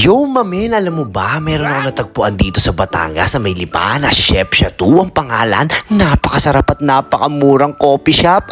Yo, mamen, alam mo ba, meron ako natagpuan dito sa Batangas sa may lipa na Chef Chateau ang pangalan. Napakasarap at napakamurang coffee shop,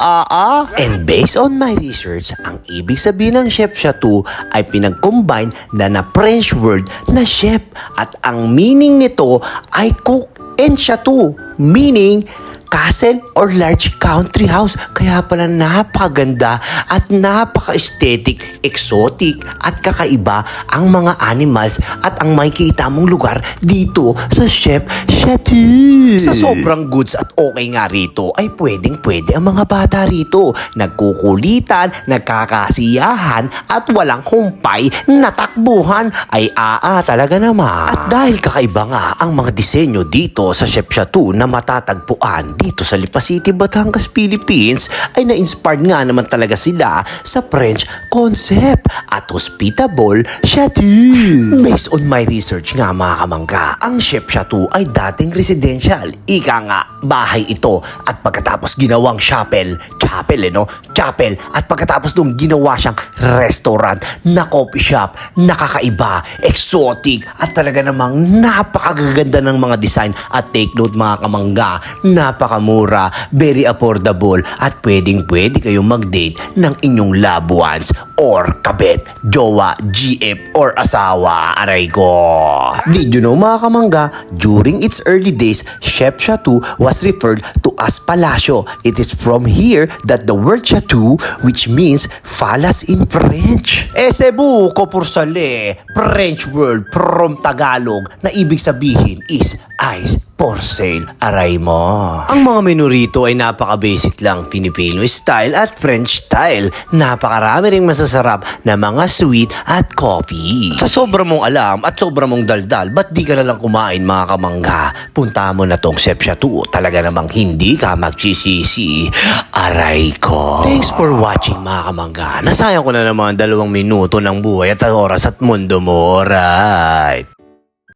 And based on my research, ang ibig sabihin ng Chef Chateau ay pinag-combine na French word na chef. At ang meaning nito ay cook and chateau, meaning castle or large country house. Kaya pala napakaganda at napaka-aesthetic, exotic at kakaiba ang mga animals at ang makikita mong lugar dito sa Chef Chateau. Sa sobrang goods at okay nga rito ay pwedeng-pwede ang mga bata rito. Nagkukulitan, nagkakasiyahan at walang humpay na takbuhan. Ay talaga naman. At dahil kakaiba nga ang mga disenyo dito sa Chef Chateau na matatagpuan dito sa Lipa City, Batangas, Philippines, ay na-inspired nga naman talaga sila sa French concept at hospitable chateau. Based on my research nga mga kamangga, ang Chef Chateau ay dating residential. Ika nga, bahay ito at pagkatapos ginawang chapel at pagkatapos nung ginawa siyang restaurant na coffee shop, nakakaiba, exotic at talaga namang napakagaganda ng mga design. At take note mga kamangga, napakamura, very affordable at pwedeng-pwede kayong mag-date ng inyong loved ones or kabet, jowa, GF or asawa. Aray ko! Did you know mga kamangga, during its early days, Chef Chateau was referred to as Palacio. It is from here that the word chateau, which means palace in French. Cebu ko pursale, French word from Tagalog na ibig sabihin is ice for sale. Aray mo. Ang mga menu rito ay napaka-basic lang, Filipino style at French style. Napakarami ring masasarap na mga sweet at coffee. Sa sobra mong alam at sobra mong daldal, ba't di ka na lang kumain mga kamangga? Punta mo na tong Chef Chateau. Talaga namang hindi ka magsisisi. Aray ko. Thanks for watching mga kamangga. Nasayang ko na naman 2 minuto ng buhay at oras at mundo mo. Right.